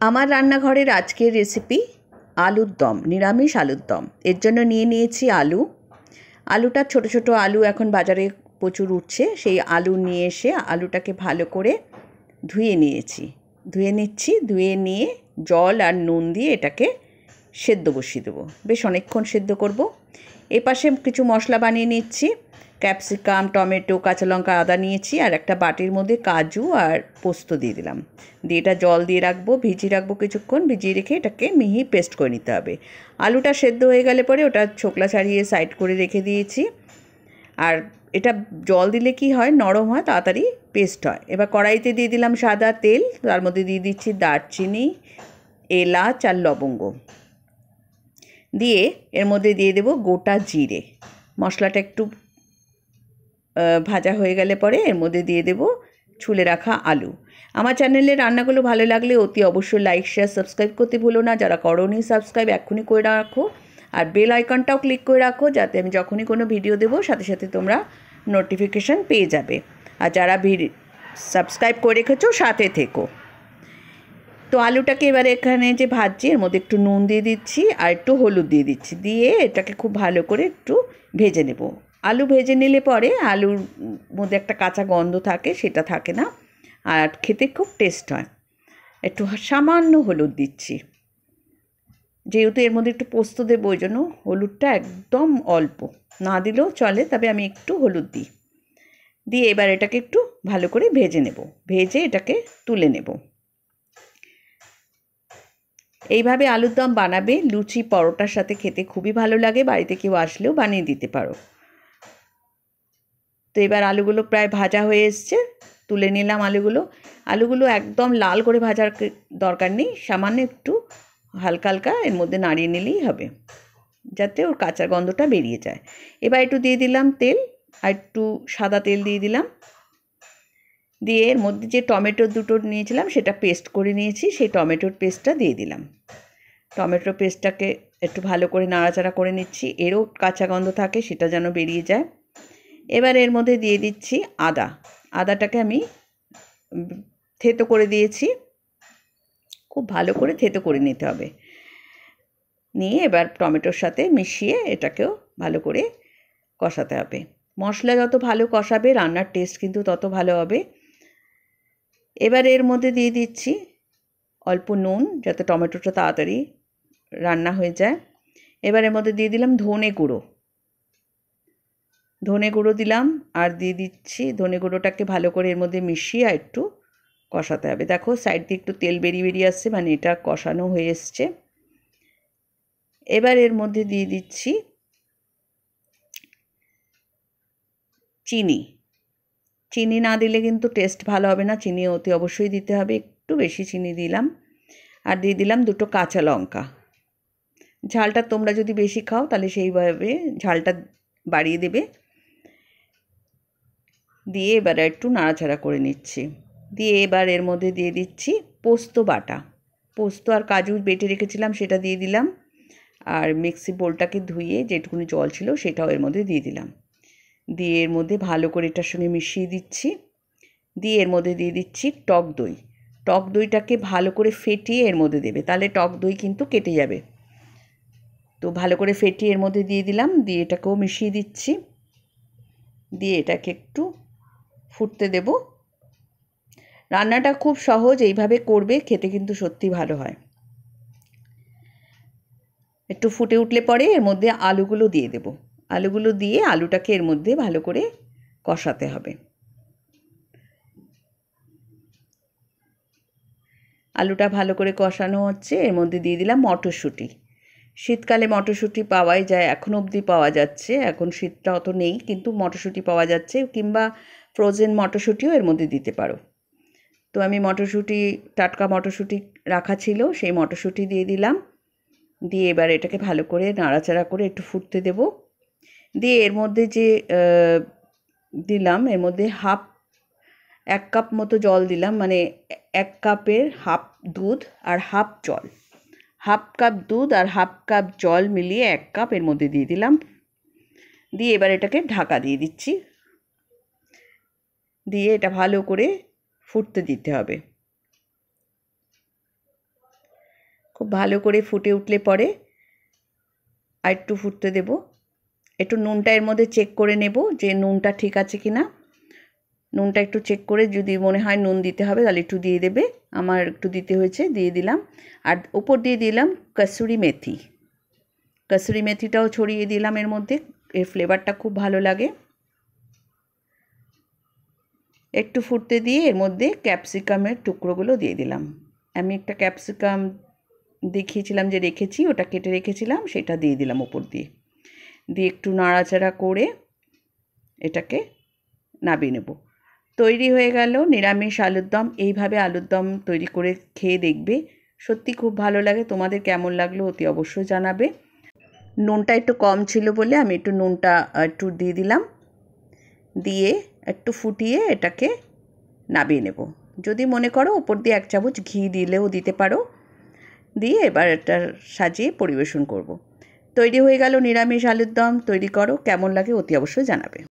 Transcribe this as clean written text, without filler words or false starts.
আমার রান্নাঘরের আজকের রেসিপি আলুর দম, নিরামিষ আলুর দম। এর জন্য নিয়ে নিয়েছি আলুটা ছোট ছোট আলু এখন বাজারে প্রচুর উঠছে। সেই আলু নিয়ে এসে আলুটাকে ভালো করে ধুয়ে নিচ্ছি। ধুয়ে নিয়ে জল আর নুন দিয়ে এটাকে সেদ্ধ বসিয়ে দেবো। বেশ অনেকক্ষণ সেদ্ধ করব। এপাশে কিছু মশলা বানিয়ে নিচ্ছি। ক্যাপসিকাম, টমেটো, কাঁচা লঙ্কা, আদা নিয়েছি, আর একটা বাটির মধ্যে কাজু আর পোস্ত দিয়ে দিলাম। দিয়ে এটা জল দিয়ে ভিজিয়ে রাখবো কিছুক্ষণ। ভিজিয়ে রেখে এটাকে মিহি পেস্ট করে নিতে হবে। আলুটা সেদ্ধ হয়ে গেলে পরে ওটা ছোকলা ছাড়িয়ে সাইড করে রেখে দিয়েছি। আর এটা জল দিলে কি হয়, নরম হয়, তাড়াতাড়ি পেস্ট হয়। এবার কড়াইতে দিয়ে দিলাম সাদা তেল, তার মধ্যে দিয়ে দিচ্ছি দারচিনি, এলাচ আর লবঙ্গ। দিয়ে এর মধ্যে দিয়ে দেবো গোটা জিরে। মশলাটা একটু ভাজা হয়ে গেলে পরে এর মধ্যে দিয়ে দেবো ছুলে রাখা আলু। আমার চ্যানেলের রান্নাগুলো ভালো লাগলে অতি অবশ্যই লাইক, শেয়ার, সাবস্ক্রাইব করতে ভুলো না। যারা করোনি সাবস্ক্রাইব এক্ষুনি করে রাখো, আর বেল আইকনটাও ক্লিক করে রাখো, যাতে আমি যখনই কোনো ভিডিও দেবো সাথে সাথে তোমরা নোটিফিকেশান পেয়ে যাবে। আর যারা সাবস্ক্রাইব করে রেখেছো সাথে থেকো। তো আলুটাকে এবারে এখানে যে ভাজছি এর মধ্যে একটু নুন দিয়ে দিচ্ছি আর একটু হলুদ দিয়ে দিচ্ছি। দিয়ে এটাকে খুব ভালো করে একটু ভেজে নেব। আলু ভেজে নিলে পরে আলুর মধ্যে একটা কাঁচা গন্ধ থাকে, সেটা থাকে না, আর খেতে খুব টেস্ট হয়। একটু সামান্য হলুদ দিচ্ছি, যেহেতু এর মধ্যে একটু পোস্ত দেবো, ওই জন্য হলুদটা একদম অল্প, না দিলেও চলে, তবে আমি একটু হলুদ দিই। দিয়ে এবার এটাকে একটু ভালো করে ভেজে নেব। ভেজে এটাকে তুলে নেব। এইভাবে আলুর দম বানাবে, লুচি পরোটার সাথে খেতে খুবই ভালো লাগে। বাড়িতে কেউ আসলেও বানিয়ে দিতে পারো। তো এবার আলুগুলো প্রায় ভাজা হয়ে এসছে, তুলে নিলাম আলুগুলো একদম লাল করে ভাজার দরকার নেই, সামান্য একটু হালকা হালকা এর মধ্যে নাড়িয়ে নিলেই হবে, যাতে ওর কাঁচা গন্ধটা বেরিয়ে যায়। এবার একটু দিয়ে দিলাম তেল, আর একটু সাদা তেল দিয়ে দিলাম। দিয়ে এর মধ্যে যে টমেটো দুটো নিয়েছিলাম সেটা পেস্ট করে নিয়েছি, সেই টমেটোর পেস্টটা দিয়ে দিলাম। টমেটোর পেস্টটাকে একটু ভালো করে নাড়াচাড়া করে নিচ্ছি, এরও কাঁচা গন্ধ থাকে সেটা যেন বেরিয়ে যায়। এবার এর মধ্যে দিয়ে দিচ্ছি আদাটাকে আমি থেতো করে দিয়েছি। খুব ভালো করে থেতো করে নিতে হবে। নিয়ে এবার টমেটোর সাথে মিশিয়ে এটাকেও ভালো করে কষাতে হবে। মশলা যত ভালো কষাবে রান্নার টেস্ট কিন্তু তত ভালো হবে। এবার এর মধ্যে দিয়ে দিচ্ছি অল্প নুন, যাতে টমেটোটা তাড়াতাড়ি রান্না হয়ে যায়। এবার এর মধ্যে দিয়ে দিলাম ধনে গুঁড়ো দিলাম, আর দিয়ে দিচ্ছি ধনে গুঁড়োটাকে ভালো করে এর মধ্যে মিশিয়ে একটু কষাতে হবে। দেখো সাইড দিয়ে একটু তেল বেরিয়ে আসছে, মানে এটা কষানো হয়ে এসছে। এবার এর মধ্যে দিয়ে দিচ্ছি চিনি না দিলে কিন্তু টেস্ট ভালো হবে না, চিনি অতি অবশ্যই দিতে হবে। একটু বেশি চিনি দিলাম। আর দিয়ে দিলাম দুটো কাঁচা লঙ্কা। ঝালটা তোমরা যদি বেশি খাও তাহলে সেইভাবে ঝালটা বাড়িয়ে দেবে। দিয়ে এবার একটু নাড়াচাড়া করে নিচ্ছি। দিয়ে এবার এর মধ্যে দিয়ে দিচ্ছি পোস্ত বাটা। পোস্ত আর কাজু বেটে রেখেছিলাম সেটা দিয়ে দিলাম, আর মিক্সি বোলটাকে ধুয়ে যেটুকুনি জল ছিল সেটাও এর মধ্যে দিয়ে দিলাম। দিয়ে এর মধ্যে ভালো করে এটার সঙ্গে মিশিয়ে দিচ্ছি। দিয়ে এর মধ্যে দিয়ে দিচ্ছি টক দইটাকে ভালো করে ফেটিয়ে এর মধ্যে দেবে, তাহলে টক দই কিন্তু কেটে যাবে। তো ভালো করে ফেটিয়ে এর মধ্যে দিয়ে দিলাম। দিয়ে এটাকেও মিশিয়ে দিচ্ছি। দিয়ে এটাকে একটু ফুটতে দেব। রান্নাটা খুব সহজ, এইভাবে করবে, খেতে কিন্তু সত্যি ভালো হয়। একটু ফুটে উঠলে পরে এর মধ্যে আলুগুলো দিয়ে দেব। আলুগুলো দিয়ে আলুটাকে এর মধ্যে ভালো করে কষাতে হবে। আলুটা ভালো করে কষানো হচ্ছে, এর মধ্যে দিয়ে দিলাম মটরশুঁটি। শীতকালে মটরশুঁটি পাওয়াই যায়, এখনও অবধি পাওয়া যাচ্ছে। এখন শীতটা অত নেই, কিন্তু মটরশুঁটি পাওয়া যাচ্ছে, কিংবা ফ্রোজেন মটরশুঁটিও এর মধ্যে দিতে পারো। তো আমি টাটকা মটরশুঁটি রাখা ছিল, সেই মটরশুঁটি দিয়ে দিলাম। দিয়ে এবার এটাকে ভালো করে নাড়াচাড়া করে একটু ফুটতে দেব। দিয়ে এর মধ্যে যে দিলাম, এর মধ্যে 1 কাপ মতো জল দিলাম, মানে 1 কাপের হাফ দুধ আর হাফ জল। 1/2 কাপ দুধ আর 1/2 কাপ জল মিলিয়ে 1 কাপ এর মধ্যে দিয়ে দিলাম। দিয়ে এবার এটাকে ঢাকা দিয়ে দিচ্ছি। দিয়ে এটা ভালো করে ফুটতে দিতে হবে। খুব ভালো করে ফুটে উঠলে পরে আর একটু ফুটতে দেব। একটু নুনটা এর মধ্যে চেক করে নেব যে নুনটা ঠিক আছে কি না। নুনটা একটু চেক করে যদি মনে হয় নুন দিতে হবে তাহলে একটু দিয়ে দেবে। আমার একটু দিতে হয়েছে, দিয়ে দিলাম। আর উপর দিয়ে দিলাম কসুরি মেথি। কসুরি মেথিটাও ছড়িয়ে দিলাম এর মধ্যে, এর ফ্লেভারটা খুব ভালো লাগে। একটু ফুটতে দিয়ে এর মধ্যে ক্যাপসিকামের টুকরোগুলো দিয়ে দিলাম। আমি একটা ক্যাপসিকাম দেখিয়েছিলাম যে রেখেছি, ওটা কেটে রেখেছিলাম, সেটা দিয়ে দিলাম উপর দিয়ে। দিয়ে একটু নাড়াচাড়া করে এটাকে নামিয়ে নেব। তৈরি হয়ে গেল নিরামিষ আলুর দম। এইভাবে আলুর দম তৈরি করে খেয়ে দেখবে, সত্যি খুব ভালো লাগে। তোমাদের কেমন লাগলো অতি অবশ্যই জানাবে। নুনটা একটু কম ছিল বলে আমি একটু নুনটা একটু দিয়ে দিলাম, দিয়ে একটু ফুটিয়ে এটাকে নামিয়ে নেব। যদি মনে করো ওপর দিয়ে 1 চামচ ঘি দিলেও দিতে পারো। দিয়ে এবার এটা সাজিয়ে পরিবেশন করব। তৈরি হয়ে গেল নিরামিষ আলুর দম। তৈরি করো, কেমন লাগে অতি অবশ্যই জানাবে।